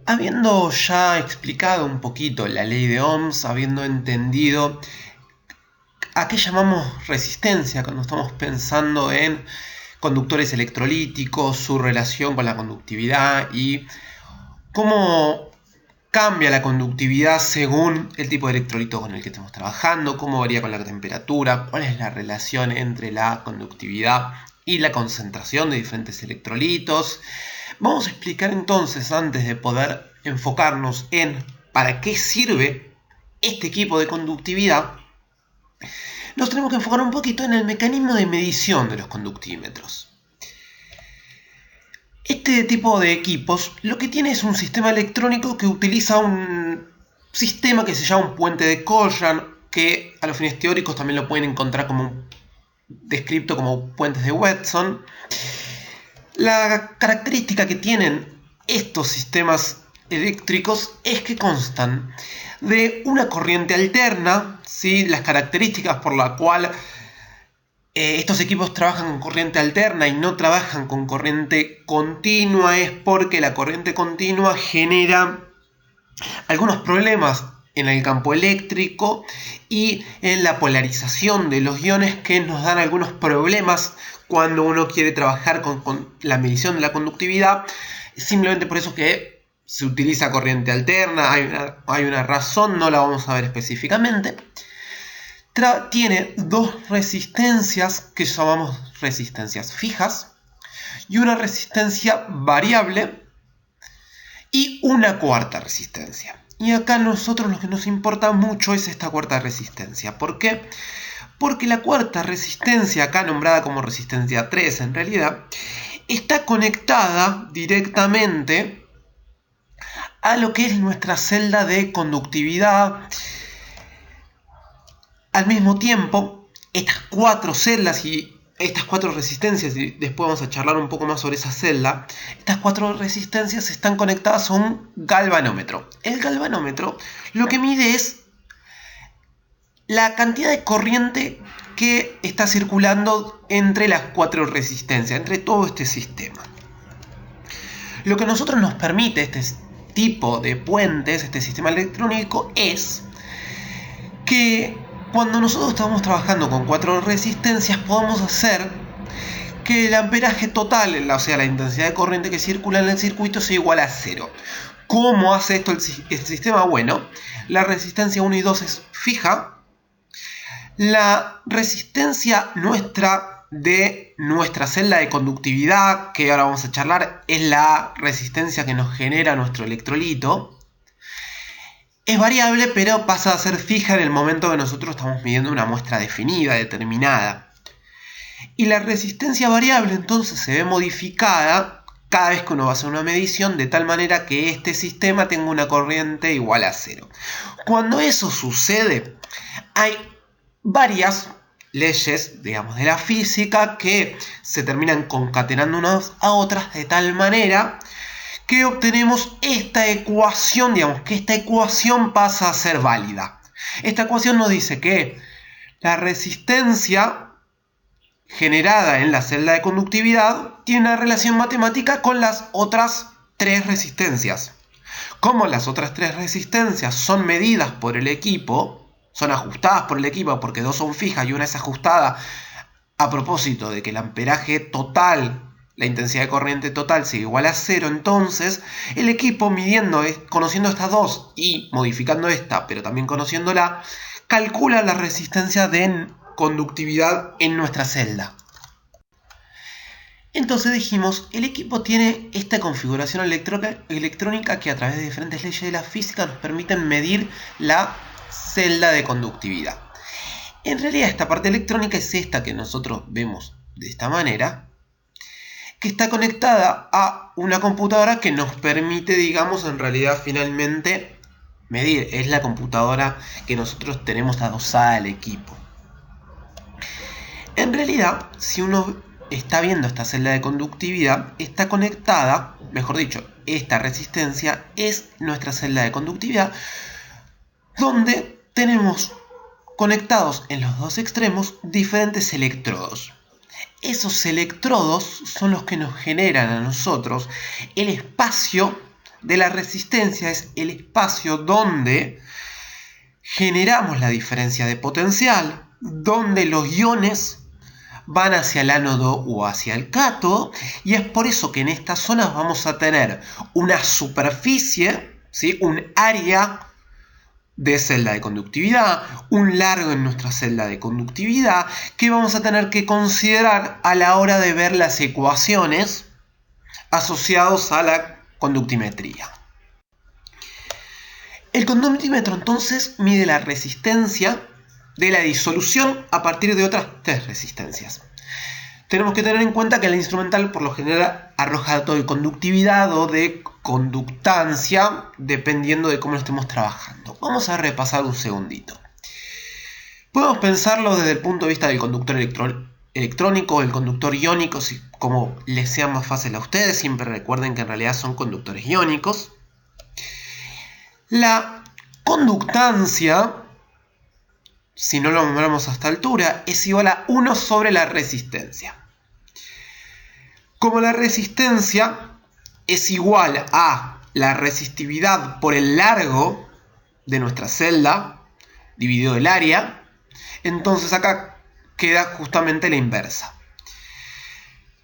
Habiendo ya explicado un poquito la ley de Ohms, habiendo entendido a qué llamamos resistencia cuando estamos pensando en conductores electrolíticos, su relación con la conductividad y cómo cambia la conductividad según el tipo de electrolito con el que estemos trabajando, cómo varía con la temperatura, cuál es la relación entre la conductividad y la concentración de diferentes electrolitos. Vamos a explicar entonces, antes de poder enfocarnos en para qué sirve este equipo de conductividad, nos tenemos que enfocar un poquito en el mecanismo de medición de los conductímetros. Este tipo de equipos lo que tiene es un sistema electrónico que utiliza un sistema que se llama un puente de Collan, que a los fines teóricos también lo pueden encontrar como descrito como puentes de Watson. La característica que tienen estos sistemas eléctricos es que constan de una corriente alterna, ¿sí? Las características por la cual estos equipos trabajan con corriente alterna y no trabajan con corriente continua es porque la corriente continua genera algunos problemas en el campo eléctrico y en la polarización de los iones que nos dan algunos problemas cuando uno quiere trabajar con la medición de la conductividad. Simplemente por eso que se utiliza corriente alterna, hay una razón, no la vamos a ver específicamente. Tiene dos resistencias que llamamos resistencias fijas y una resistencia variable y una cuarta resistencia. Y acá a nosotros lo que nos importa mucho es esta cuarta resistencia. ¿Por qué? Porque la cuarta resistencia, acá nombrada como resistencia 3 en realidad, está conectada directamente a lo que es nuestra celda de conductividad. Al mismo tiempo, estas cuatro celdas y estas cuatro resistencias, y después vamos a charlar un poco más sobre esa celda, estas cuatro resistencias están conectadas a un galvanómetro. El galvanómetro lo que mide es la cantidad de corriente que está circulando entre las cuatro resistencias, entre todo este sistema. Lo que a nosotros nos permite este tipo de puentes, este sistema electrónico, es que cuando nosotros estamos trabajando con cuatro resistencias podemos hacer que el amperaje total, o sea la intensidad de corriente que circula en el circuito, sea igual a 0. ¿Cómo hace esto el sistema? Bueno, la resistencia 1 y 2 es fija. La resistencia nuestra de nuestra celda de conductividad, que ahora vamos a charlar, es la resistencia que nos genera nuestro electrolito. Es variable, pero pasa a ser fija en el momento que nosotros estamos midiendo una muestra definida, determinada. Y la resistencia variable entonces se ve modificada cada vez que uno va a hacer una medición, de tal manera que este sistema tenga una corriente igual a 0. Cuando eso sucede, hay varias leyes, digamos, de la física que se terminan concatenando unas a otras de tal manera que obtenemos esta ecuación, digamos que esta ecuación pasa a ser válida. Esta ecuación nos dice que la resistencia generada en la celda de conductividad tiene una relación matemática con las otras tres resistencias. Como las otras tres resistencias son medidas por el equipo, son ajustadas por el equipo porque dos son fijas y una es ajustada a propósito de que el amperaje total, la intensidad de corriente total, sea igual a 0, entonces el equipo midiendo, conociendo estas dos y modificando esta, pero también conociéndola, calcula la resistencia de conductividad en nuestra celda. Entonces dijimos, el equipo tiene esta configuración electrónica que a través de diferentes leyes de la física nos permiten medir la celda de conductividad. En realidad esta parte electrónica es esta que nosotros vemos de esta manera, que está conectada a una computadora que nos permite, digamos, en realidad finalmente medir. Es la computadora que nosotros tenemos adosada al equipo. En realidad, si uno está viendo esta celda de conductividad, está conectada, mejor dicho, esta resistencia es nuestra celda de conductividad, donde tenemos conectados en los dos extremos diferentes electrodos. Esos electrodos son los que nos generan a nosotros el espacio de la resistencia es el espacio donde generamos la diferencia de potencial, donde los iones van hacia el ánodo o hacia el cátodo, y es por eso que en estas zonas vamos a tener una superficie, ¿sí? Un área de celda de conductividad, un largo en nuestra celda de conductividad, que vamos a tener que considerar a la hora de ver las ecuaciones asociadas a la conductimetría. El conductímetro entonces mide la resistencia de la disolución a partir de otras tres resistencias. Tenemos que tener en cuenta que el instrumental por lo general arroja datos de conductividad o de conductancia dependiendo de cómo lo estemos trabajando. Vamos a repasar un segundito. Podemos pensarlo desde el punto de vista del conductor electrónico o el conductor iónico, como les sea más fácil a ustedes. Siempre recuerden que en realidad son conductores iónicos. La conductancia, si no lo nombramos a esta altura, es igual a 1 sobre la resistencia. Como la resistencia es igual a la resistividad por el largo de nuestra celda dividido el área, entonces acá queda justamente la inversa.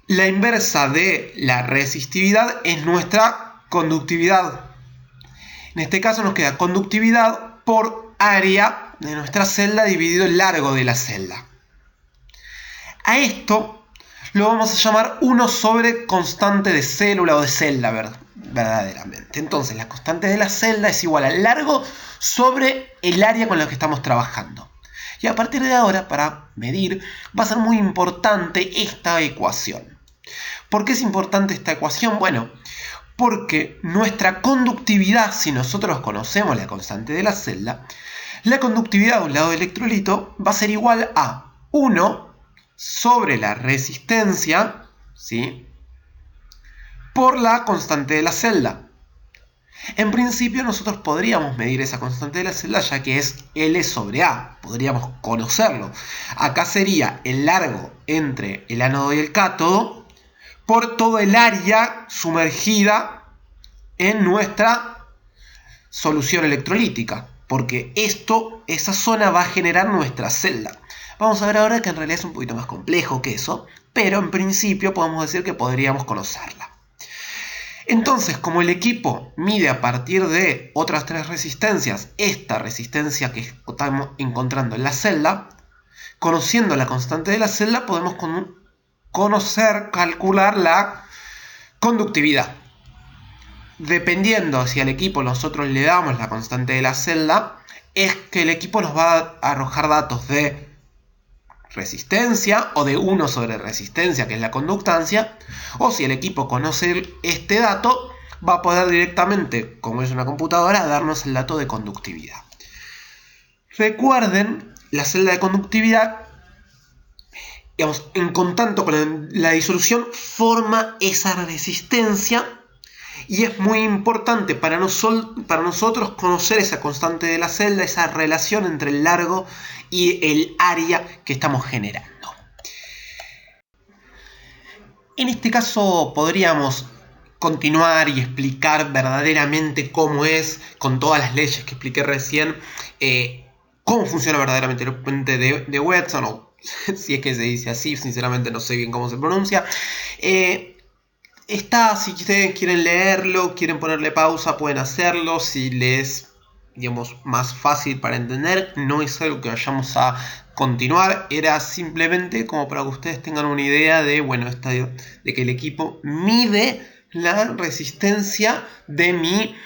La inversa de la resistividad es nuestra conductividad. En este caso nos queda conductividad por área de nuestra celda dividido el largo de la celda. A esto lo vamos a llamar 1 sobre constante de célula o de celda verdaderamente. Entonces la constante de la celda es igual al largo sobre el área con la que estamos trabajando. Y a partir de ahora, para medir, va a ser muy importante esta ecuación. ¿Por qué es importante esta ecuación? Bueno, porque nuestra conductividad, si nosotros conocemos la constante de la celda, la conductividad de un lado del electrolito va a ser igual a 1 sobre la resistencia, ¿sí?, por la constante de la celda. En principio nosotros podríamos medir esa constante de la celda ya que es L sobre A, podríamos conocerlo. Acá sería el largo entre el ánodo y el cátodo por todo el área sumergida en nuestra solución electrolítica, porque esa zona va a generar nuestra celda. Vamos a ver ahora que en realidad es un poquito más complejo que eso, pero en principio podemos decir que podríamos conocerla. Entonces, como el equipo mide a partir de otras tres resistencias, esta resistencia que estamos encontrando en la celda, conociendo la constante de la celda, podemos calcular la conductividad. Dependiendo si al equipo nosotros le damos la constante de la celda, es que el equipo nos va a arrojar datos de resistencia o de 1 sobre resistencia, que es la conductancia, o si el equipo conoce este dato, va a poder directamente, como es una computadora, darnos el dato de conductividad. Recuerden, la celda de conductividad, digamos, en contacto con la disolución, forma esa resistencia. Y es muy importante para nosotros conocer esa constante de la celda, esa relación entre el largo y el área que estamos generando. En este caso podríamos continuar y explicar verdaderamente cómo es, con todas las leyes que expliqué recién, cómo funciona verdaderamente el puente de Wheatstone, o si es que se dice así, sinceramente no sé bien cómo se pronuncia. Si ustedes quieren leerlo, quieren ponerle pausa, pueden hacerlo. Si les, digamos, más fácil para entender, no es algo que vayamos a continuar. Era simplemente como para que ustedes tengan una idea de, bueno, de que el equipo mide la resistencia de mi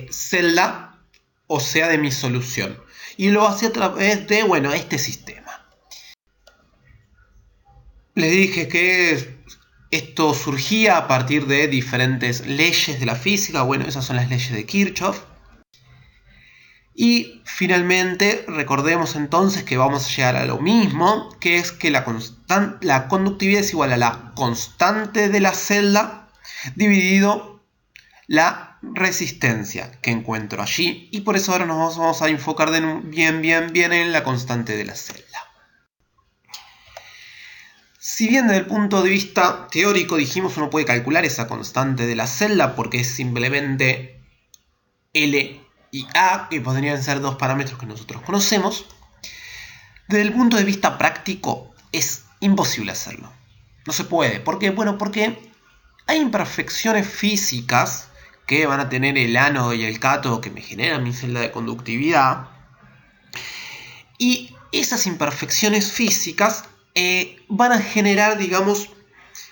celda, o sea, de mi solución. Y lo hace a través de, bueno, este sistema. Les dije que esto surgía a partir de diferentes leyes de la física. Bueno, esas son las leyes de Kirchhoff. Y finalmente recordemos entonces que vamos a llegar a lo mismo, que es que la conductividad es igual a la constante de la celda dividido la resistencia que encuentro allí. Y por eso ahora nos vamos a enfocar bien en la constante de la celda. Si bien desde el punto de vista teórico dijimos uno puede calcular esa constante de la celda porque es simplemente L y A, que podrían ser dos parámetros que nosotros conocemos, desde el punto de vista práctico es imposible hacerlo. No se puede. ¿Por qué? Bueno, porque hay imperfecciones físicas que van a tener el ánodo y el cátodo que me generan mi celda de conductividad. Y esas imperfecciones físicas van a generar, digamos,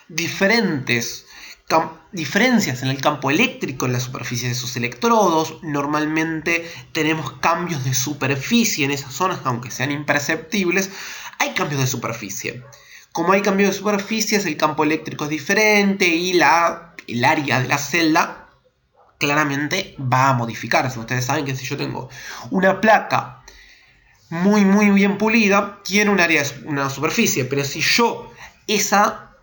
diferencias en el campo eléctrico en la superficie de esos electrodos. Normalmente tenemos cambios de superficie en esas zonas, aunque sean imperceptibles. Hay cambios de superficie. Como hay cambios de superficie, el campo eléctrico es diferente y el área de la celda claramente va a modificarse. Ustedes saben que si yo tengo una placa muy bien pulida, tiene una superficie, pero si yo esa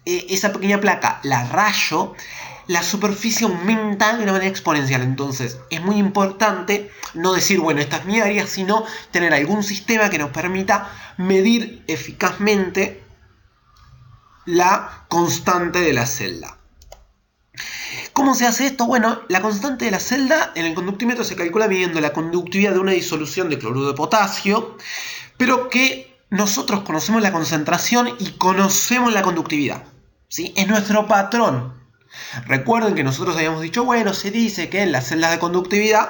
pequeña placa la rayo, la superficie aumenta de una manera exponencial. Entonces es muy importante no decir, bueno, esta es mi área, sino tener algún sistema que nos permita medir eficazmente la constante de la celda. ¿Cómo se hace esto? Bueno, la constante de la celda en el conductímetro se calcula midiendo la conductividad de una disolución de cloruro de potasio, pero que nosotros conocemos la concentración y conocemos la conductividad, ¿sí? Es nuestro patrón. Recuerden que nosotros habíamos dicho, bueno, se dice que en las celdas de conductividad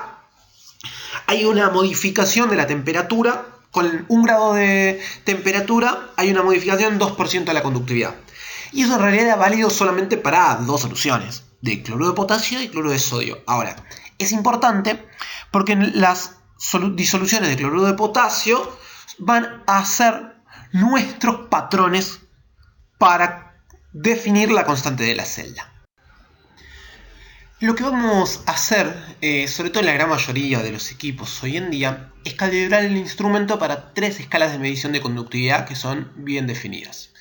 hay una modificación de la temperatura. Con 1 grado de temperatura hay una modificación 2% de la conductividad. Y eso en realidad era válido solamente para dos soluciones, de cloruro de potasio y cloruro de sodio. Ahora, es importante porque las disoluciones de cloruro de potasio van a ser nuestros patrones para definir la constante de la celda. Lo que vamos a hacer, sobre todo en la gran mayoría de los equipos hoy en día, es calibrar el instrumento para 3 escalas de medición de conductividad que son bien definidas.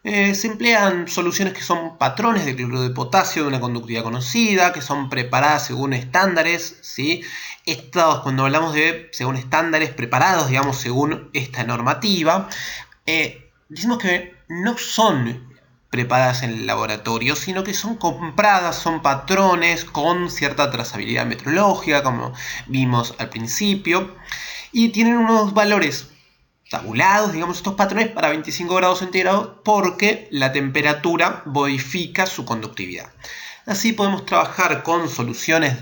Se emplean soluciones que son patrones de cloruro de potasio de una conductividad conocida, que son preparadas según estándares, ¿sí? Estos, cuando hablamos de según estándares preparados, digamos, según esta normativa, decimos que no son preparadas en el laboratorio, sino que son compradas, son patrones con cierta trazabilidad metrológica, como vimos al principio, y tienen unos valores tabulados, digamos, estos patrones para 25 grados centígrados porque la temperatura modifica su conductividad. Así podemos trabajar con soluciones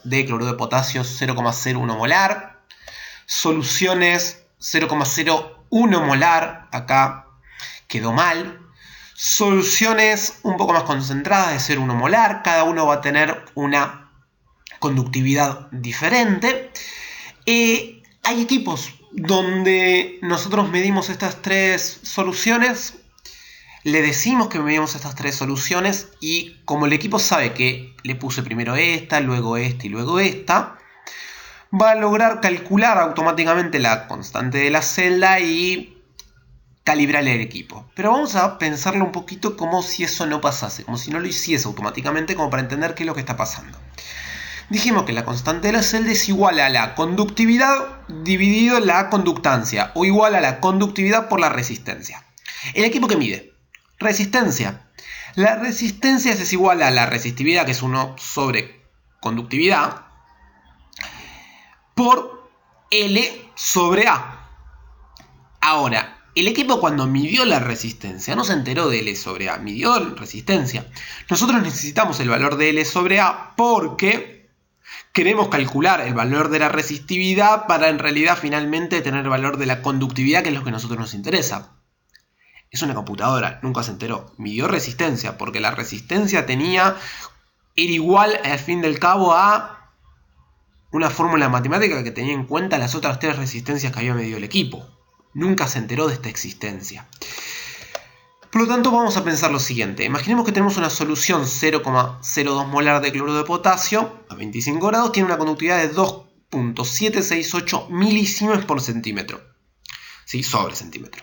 de cloruro de potasio 0,01 molar, soluciones 0,01 molar, acá quedó mal, soluciones un poco más concentradas de 0,1 molar, cada uno va a tener una conductividad diferente. Hay equipos donde nosotros medimos estas 3 soluciones, le decimos que medimos estas 3 soluciones y como el equipo sabe que le puse primero esta, luego esta y luego esta, va a lograr calcular automáticamente la constante de la celda y calibrar el equipo. Pero vamos a pensarlo un poquito como si eso no pasase, como si no lo hiciese automáticamente, como para entender qué es lo que está pasando. Dijimos que la constante de la celda es igual a la conductividad dividido la conductancia, o igual a la conductividad por la resistencia. El equipo que mide resistencia. La resistencia es igual a la resistividad, que es 1 sobre conductividad, por L sobre A. Ahora, el equipo cuando midió la resistencia no se enteró de L sobre A, midió resistencia. Nosotros necesitamos el valor de L sobre A porque queremos calcular el valor de la resistividad para en realidad finalmente tener el valor de la conductividad, que es lo que a nosotros nos interesa. Es una computadora, nunca se enteró. Midió resistencia porque la resistencia era igual al fin del cabo a una fórmula matemática que tenía en cuenta las otras 3 resistencias que había medido el equipo. Nunca se enteró de esta existencia. Por lo tanto, vamos a pensar lo siguiente. Imaginemos que tenemos una solución 0,02 molar de cloruro de potasio a 25 grados. Tiene una conductividad de 2.768 milisiemens por centímetro. ¿Sí? Sobre centímetro.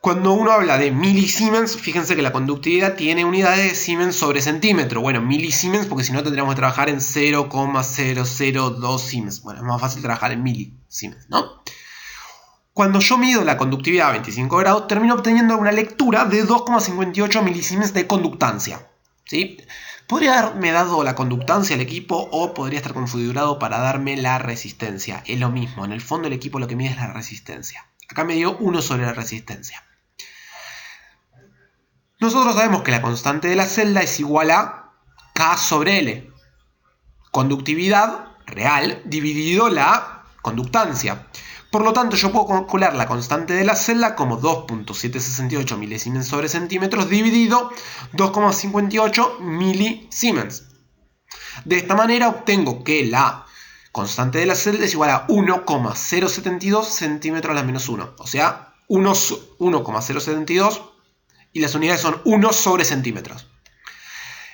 Cuando uno habla de milisiemens, fíjense que la conductividad tiene unidades de siemens sobre centímetro. Bueno, milisiemens porque si no tendríamos que trabajar en 0,002 siemens. Bueno, es más fácil trabajar en milisiemens, ¿no? Cuando yo mido la conductividad a 25 grados, termino obteniendo una lectura de 2,58 milisiemens de conductancia, ¿sí? Podría haberme dado la conductancia al equipo o podría estar configurado para darme la resistencia. Es lo mismo, en el fondo el equipo lo que mide es la resistencia. Acá me dio 1 sobre la resistencia. Nosotros sabemos que la constante de la celda es igual a K sobre L. Conductividad real dividido la conductancia. Por lo tanto, yo puedo calcular la constante de la celda como 2.768 milisiemens sobre centímetros dividido 2,58 milisiemens. De esta manera obtengo que la constante de la celda es igual a 1,072 centímetros a la menos 1. O sea, 1,072 y las unidades son 1 sobre centímetros.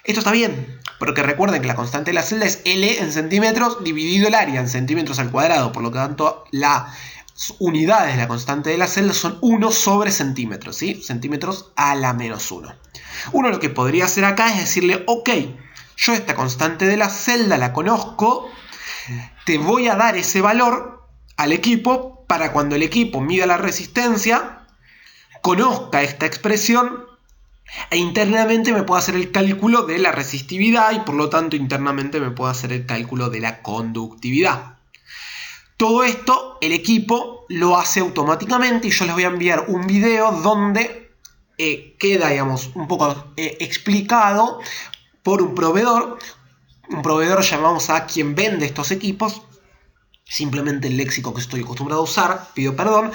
Esto está bien, porque recuerden que la constante de la celda es L en centímetros dividido el área en centímetros al cuadrado. Por lo tanto, las unidades de la constante de la celda son 1 sobre centímetros, ¿sí? Centímetros a la menos 1. Uno lo que podría hacer acá es decirle, ok, yo esta constante de la celda la conozco, te voy a dar ese valor al equipo para cuando el equipo mida la resistencia, conozca esta expresión e internamente me puedo hacer el cálculo de la resistividad y por lo tanto internamente me puedo hacer el cálculo de la conductividad. Todo esto el equipo lo hace automáticamente y yo les voy a enviar un video donde queda, digamos, un poco explicado por un proveedor llamamos a quien vende estos equipos, simplemente el léxico que estoy acostumbrado a usar, pido perdón,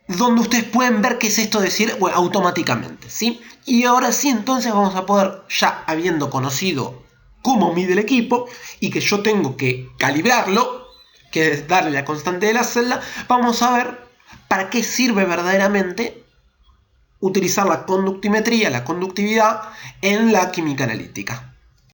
donde ustedes pueden ver qué es esto de decir automáticamente, ¿sí? Y ahora sí, entonces vamos a poder, ya habiendo conocido cómo mide el equipo y que yo tengo que calibrarlo, que es darle la constante de la celda, vamos a ver para qué sirve verdaderamente utilizar la conductimetría, la conductividad en la química analítica.